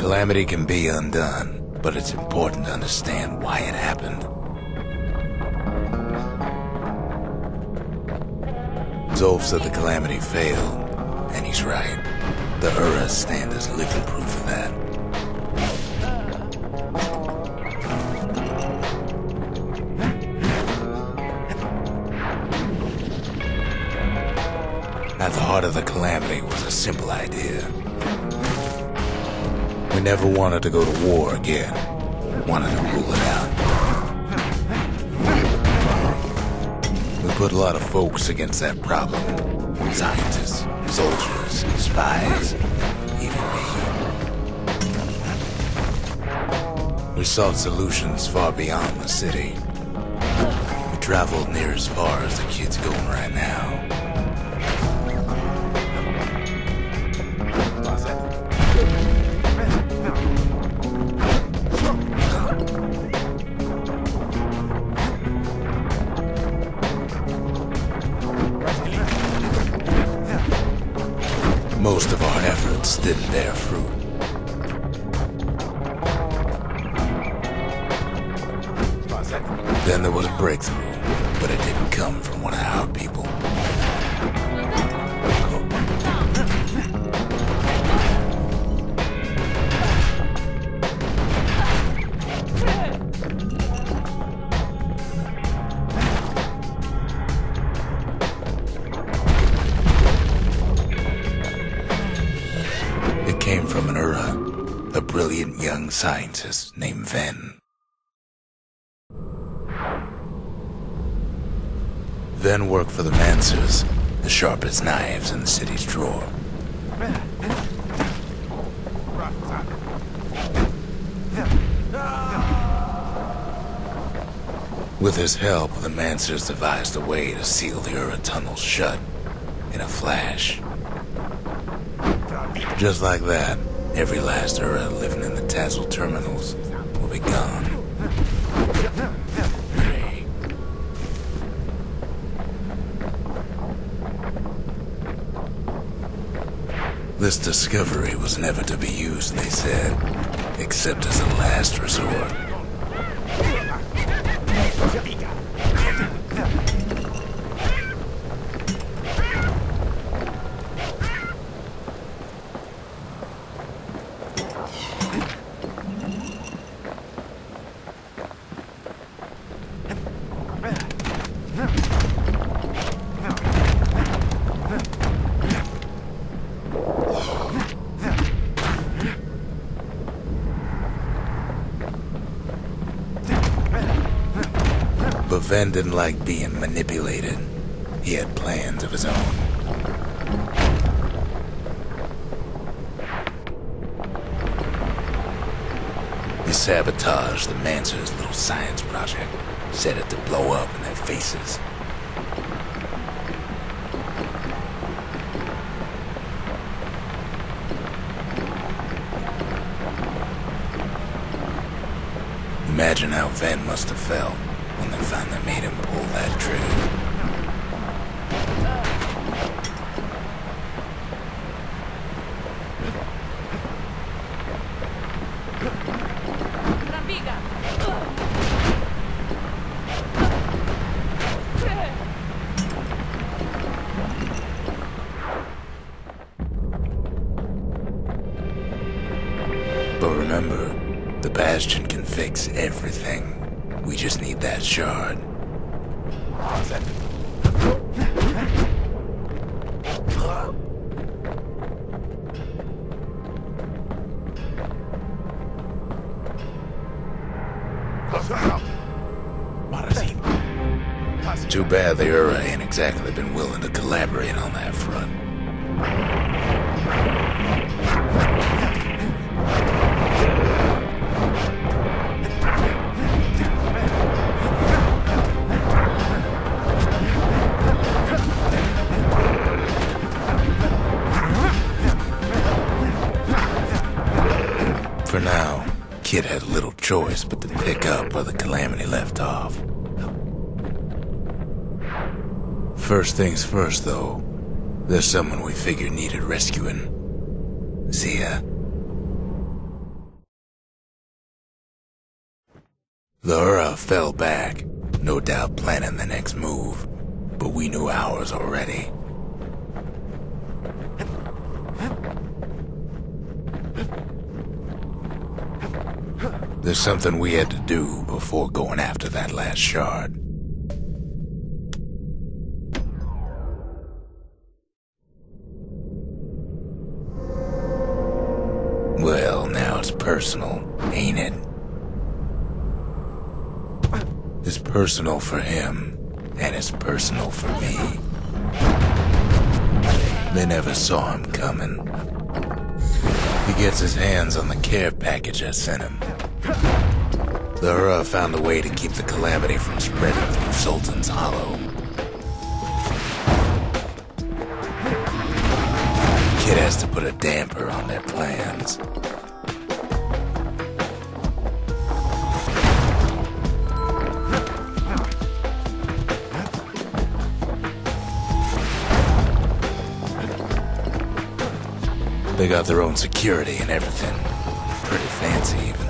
Calamity can be undone, but it's important to understand why it happened. Zolf said the Calamity failed, and he's right. The Uras stand as living proof of that. At the heart of the Calamity was a simple idea. We never wanted to go to war again. Wanted to rule it out. We put a lot of folks against that problem. Scientists, soldiers, spies, even me. We sought solutions far beyond the city. We traveled near as far as the kid's going right now. Most of our efforts didn't bear fruit. Then there was a breakthrough, but it didn't come from one of our people. Came from an Ura, a brilliant young scientist named Ven. Ven worked for the Mancers, the sharpest knives in the city's drawer. With his help, the Mancers devised a way to seal the Ura tunnels shut in a flash. Just like that, every last Ura living in the Tassel terminals will be gone. This discovery was never to be used, they said, except as a last resort. But Ven didn't like being manipulated. He had plans of his own. He sabotaged the Mancer's little science project, set it to blow up in their faces. Imagine how Ven must have felt when they finally made him pull that trigger. But remember, the Bastion can fix everything. We just need that shard. Too bad the Ura ain't exactly been willing to collaborate on that front. For now, Kid had little choice but to pick up where the Calamity left off. First things first, though, there's someone we figured needed rescuing. Zia. The Ura fell back, no doubt planning the next move, but we knew ours already. There's something we had to do before going after that last shard. Well, now it's personal, ain't it? It's personal for him, and it's personal for me. They never saw him coming. He gets his hands on the care package I sent him. The Ura found a way to keep the calamity from spreading through Sultan's Hollow. Kid has to put a damper on their plans. They got their own security and everything. Pretty fancy, even.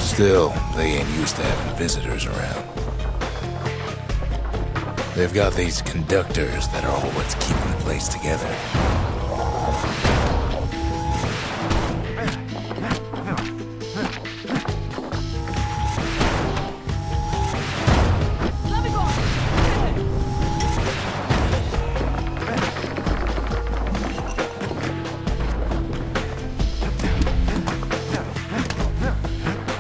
Still, they ain't used to having visitors around. They've got these conductors that are all what's keeping the place together.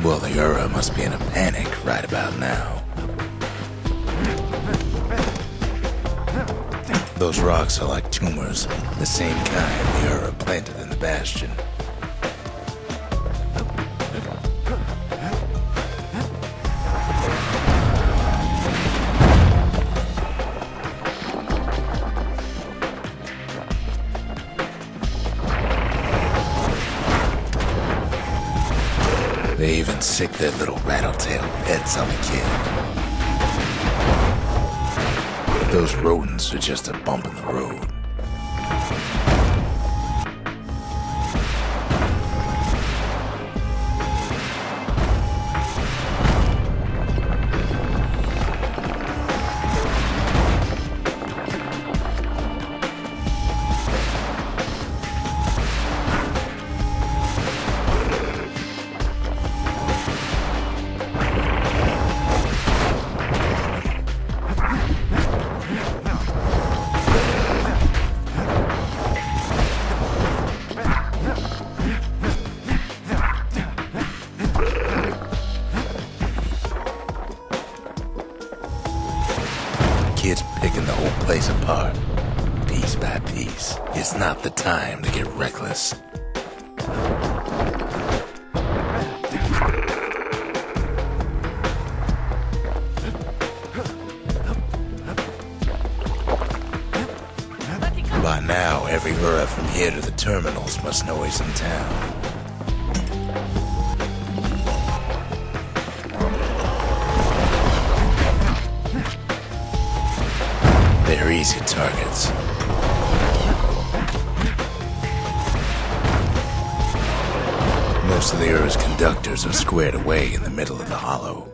Well, the Ura must be in a panic right about now. Those rocks are like tumors, the same kind the Ura planted in the Bastion. They even sick their little rattletail pets on the kid. Those rodents are just a bump in the road. Kids picking the whole place apart, piece by piece. It's not the time to get reckless. By now, every Ura from here to the terminals must know he's in town. They're easy targets. Most of the Ura's conductors are squared away in the middle of the hollow.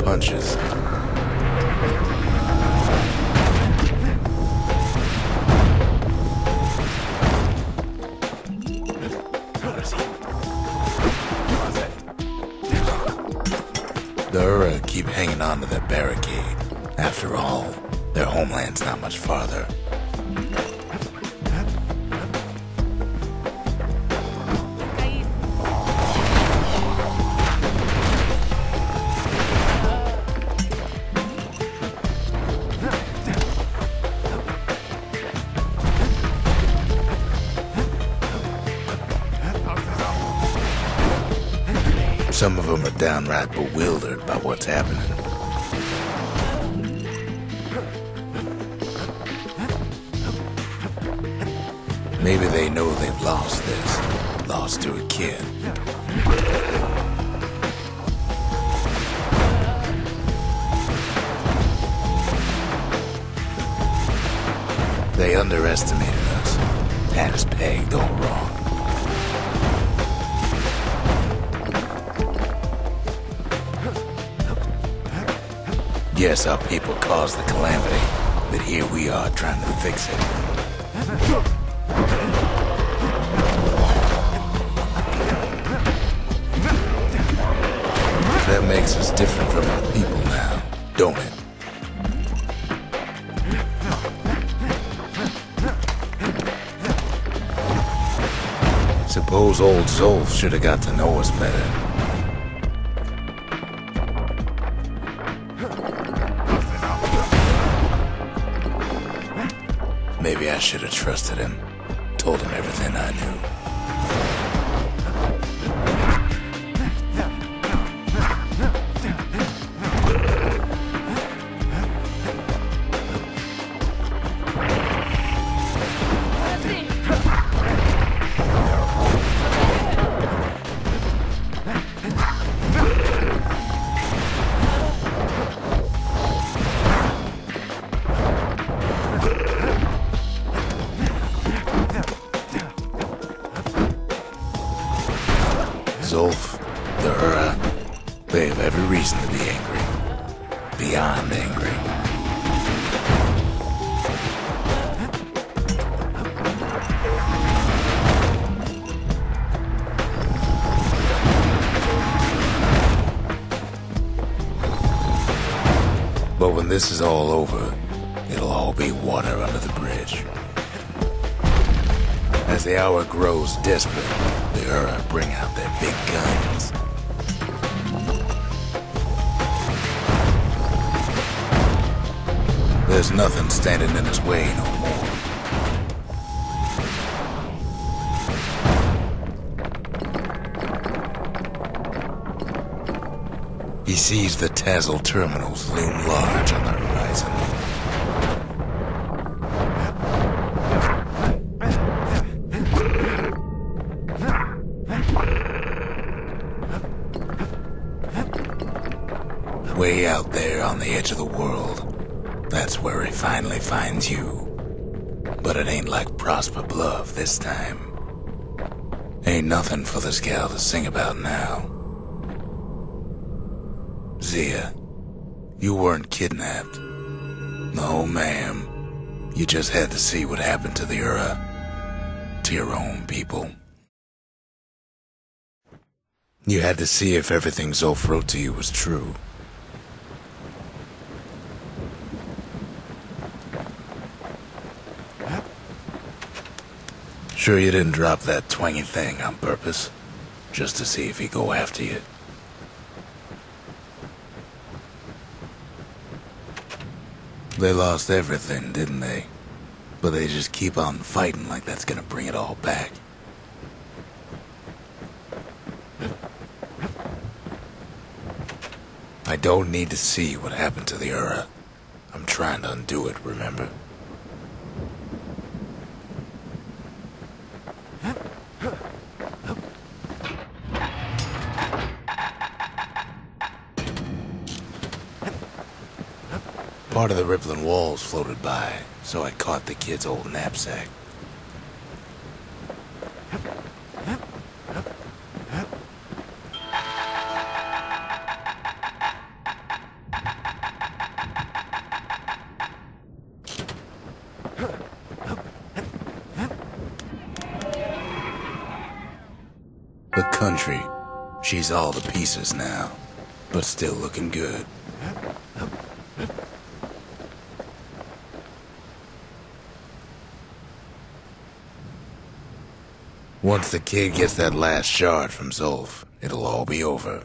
Punches. The Ura keep hanging on to their barricade. After all, their homeland's not much farther. Some of them are downright bewildered by what's happening. Maybe they know they've lost this. Lost to a kid. They underestimated us. Had us pegged all wrong. Yes, our people caused the calamity, but here we are trying to fix it. That makes us different from our people now, don't it? Suppose old Zolf should have got to know us better. Maybe I should have trusted him. Told him everything I knew. Zolf, the Ura, they have every reason to be angry. Beyond angry. But when this is all over, it'll all be water under the bridge. As the hour grows desperate, the Ura bring out their big guns. There's nothing standing in his way no more. He sees the Tazzle terminals loom large on the horizon. Way out there on the edge of the world, that's where he finally finds you. But it ain't like Prosper Bluff this time. Ain't nothing for this gal to sing about now. Zia, you weren't kidnapped. No, ma'am. You just had to see what happened to the Ura. To your own people. You had to see if everything Zolf wrote to you was true. Sure you didn't drop that twangy thing on purpose? Just to see if he'd go after you? They lost everything, didn't they? But they just keep on fighting like that's gonna bring it all back. I don't need to see what happened to the Ura. I'm trying to undo it, remember? Part of the rippling walls floated by, so I caught the kid's old knapsack. The country, she's all to pieces now, but still looking good. Once the kid gets that last shard from Zolf, it'll all be over.